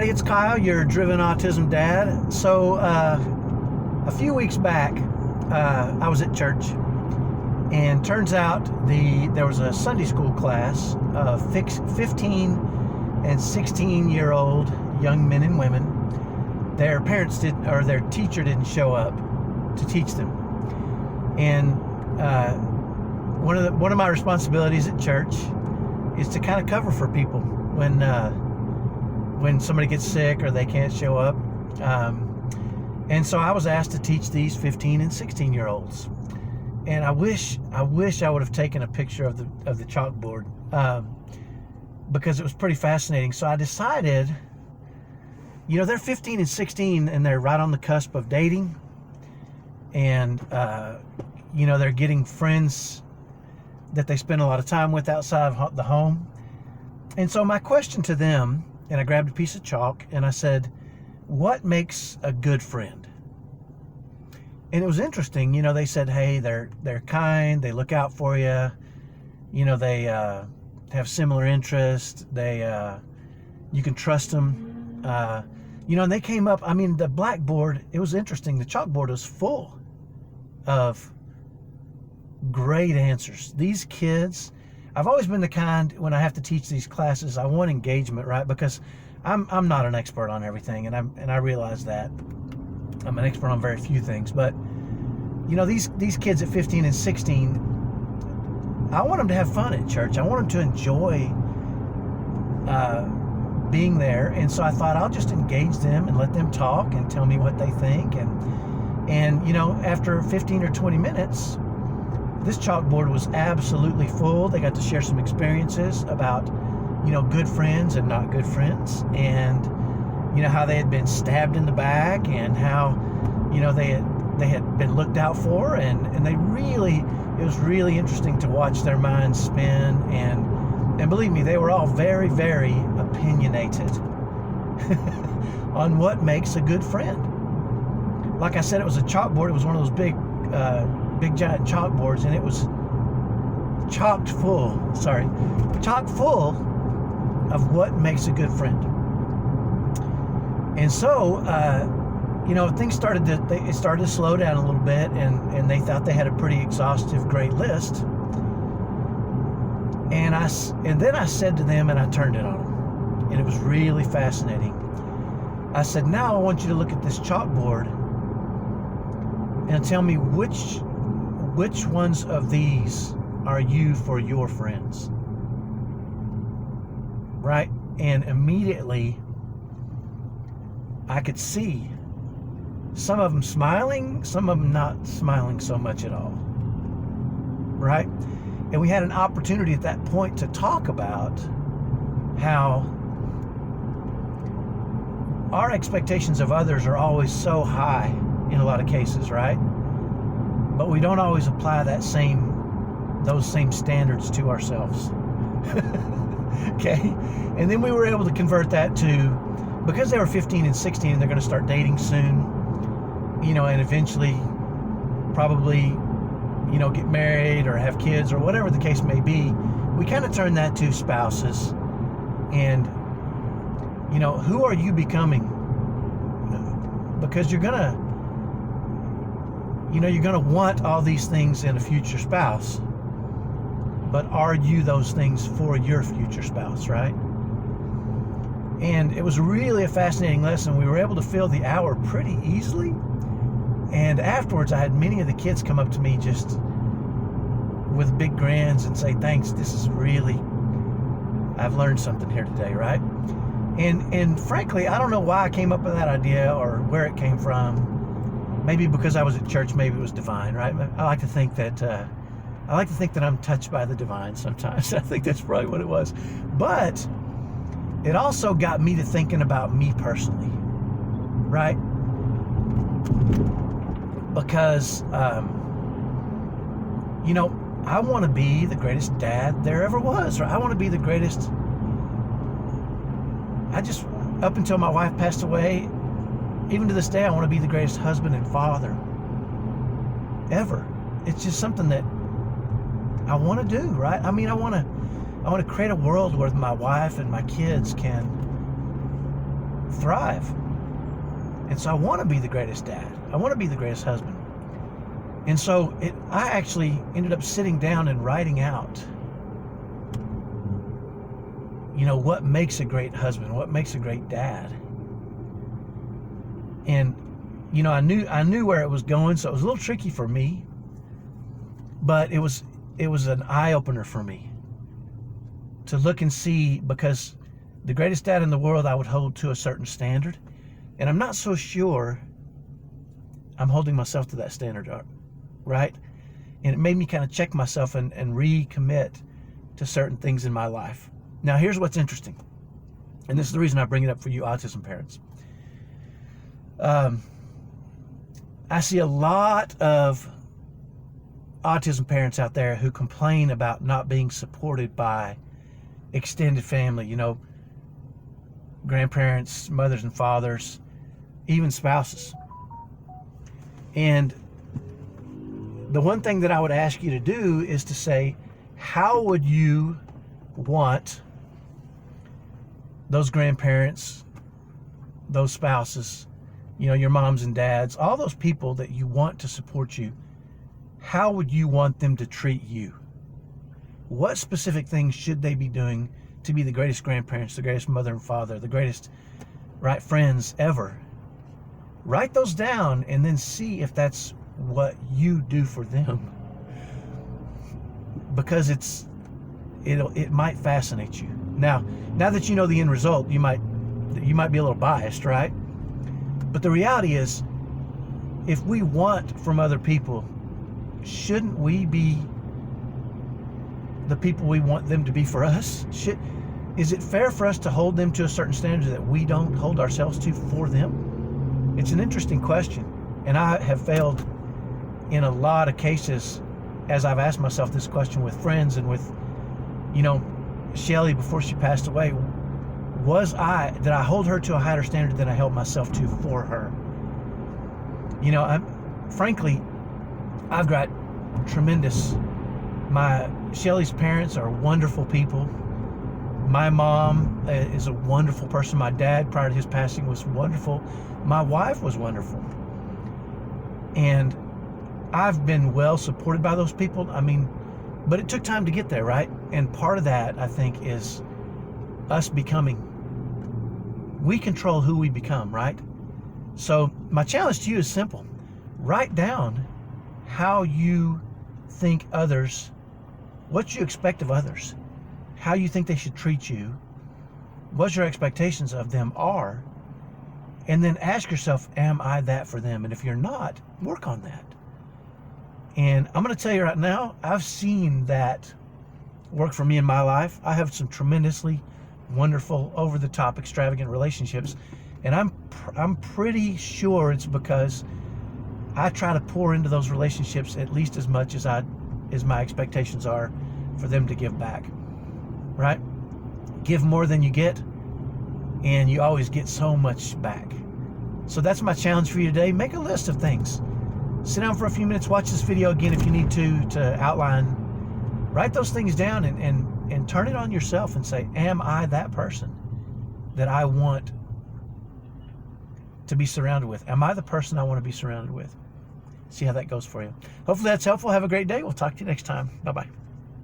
It's Kyle, your driven autism dad. So a few weeks back, I was at church, and turns out there was a Sunday school class of 15 and 16-year-old young men and women. Their parents didn't, or their teacher didn't show up to teach them. And one of my responsibilities at church is to kind of cover for people when somebody gets sick or they can't show up. And so I was asked to teach these 15 and 16-year-olds. And I wish I would have taken a picture of the chalkboard, because it was pretty fascinating. So I decided, they're 15 and 16 and they're right on the cusp of dating. And, they're getting friends that they spend a lot of time with outside of the home. And so my question to them, and I grabbed a piece of chalk and I said, what makes a good friend? And it was interesting, they said, hey, they're kind, they look out for you, they have similar interests, you can trust them, and they came up, the blackboard, it was interesting, the chalkboard was full of great answers. These kids, I've always been the kind, when I have to teach these classes, I want engagement, right? Because I'm not an expert on everything, and I realize that. I'm an expert on very few things, but these kids at 15 and 16, I want them to have fun at church. I want them to enjoy being there, and so I thought I'll just engage them and let them talk and tell me what they think, and after 15 or 20 minutes, this chalkboard was absolutely full. They got to share some experiences about good friends and not good friends, and how they had been stabbed in the back, and how they had been looked out for, and it was really interesting to watch their minds spin, and believe me, they were all very, very opinionated on what makes a good friend. Like I said, it was a chalkboard. It was one of those big giant chalkboards, and it was chock full of what makes a good friend. And so, things started to slow down a little bit, and they thought they had a pretty exhaustive, great list. And then I said to them, and I turned it on them, and it was really fascinating. I said, now I want you to look at this chalkboard and tell me which ones of these are you for your friends, right? And immediately I could see some of them smiling, some of them not smiling so much at all, right? And we had an opportunity at that point to talk about how our expectations of others are always so high in a lot of cases, right? But we don't always apply those same standards to ourselves. Okay? And then we were able to convert that to, because they were 15 and 16 and they're going to start dating soon, and eventually probably, get married or have kids or whatever the case may be, we kind of turned that to spouses. And, who are you becoming? Because you're going to want all these things in a future spouse, but are you those things for your future spouse, right? And it was really a fascinating lesson. We were able to fill the hour pretty easily. And afterwards, I had many of the kids come up to me just with big grins and say, thanks, I've learned something here today, right? And frankly, I don't know why I came up with that idea or where it came from. Maybe because I was at church, maybe it was divine, right? I like to think that I'm touched by the divine sometimes. I think that's probably what it was. But it also got me to thinking about me personally, right? Because, I want to be the greatest dad there ever was, right? I want to be the greatest. Up until my wife passed away, even to this day, I want to be the greatest husband and father ever. It's just something that I want to do, right? I want to create a world where my wife and my kids can thrive. And so I want to be the greatest dad. I want to be the greatest husband. And so I actually ended up sitting down and writing out, what makes a great husband, what makes a great dad. And, I knew where it was going, so it was a little tricky for me, but it was an eye-opener for me to look and see, because the greatest dad in the world I would hold to a certain standard, and I'm not so sure I'm holding myself to that standard, right? And it made me kind of check myself and recommit to certain things in my life. Now, here's what's interesting, and this is the reason I bring it up for you autism parents. I see a lot of autism parents out there who complain about not being supported by extended family, grandparents, mothers and fathers, even spouses. And the one thing that I would ask you to do is to say, how would you want those grandparents, those spouses, your moms and dads, all those people that you want to support you, how would you want them to treat you? What specific things should they be doing to be the greatest grandparents, the greatest mother and father, the greatest friends ever? Write those down and then see if that's what you do for them. Because it might fascinate you. Now that you know the end result, you might be a little biased, right? But the reality is, if we want from other people, shouldn't we be the people we want them to be for us? Is it fair for us to hold them to a certain standard that we don't hold ourselves to for them? It's an interesting question, and I have failed in a lot of cases as I've asked myself this question with friends and with, Shelly before she passed away. Did I hold her to a higher standard than I held myself to for her? Frankly, I've got Shelly's parents are wonderful people. My mom is a wonderful person. My dad, prior to his passing, was wonderful. My wife was wonderful. And I've been well supported by those people. But it took time to get there, right? And part of that, I think, is us becoming. We control who we become, right? So my challenge to you is simple. Write down how you think others, what you expect of others, how you think they should treat you, what your expectations of them are, and then ask yourself, am I that for them? And if you're not, work on that. And I'm going to tell you right now, I've seen that work for me in my life. I have some tremendously wonderful, over-the-top, extravagant relationships, and I'm pretty sure it's because I try to pour into those relationships at least as much as my expectations are for them to give back, right? Give more than you get, and you always get so much back. So that's my challenge for you today. Make a list of things. Sit down for a few minutes, watch this video again if you need to outline. Write those things down and turn it on yourself and say, am I that person that I want to be surrounded with? Am I the person I want to be surrounded with? See how that goes for you. Hopefully that's helpful. Have a great day. We'll talk to you next time. Bye-bye.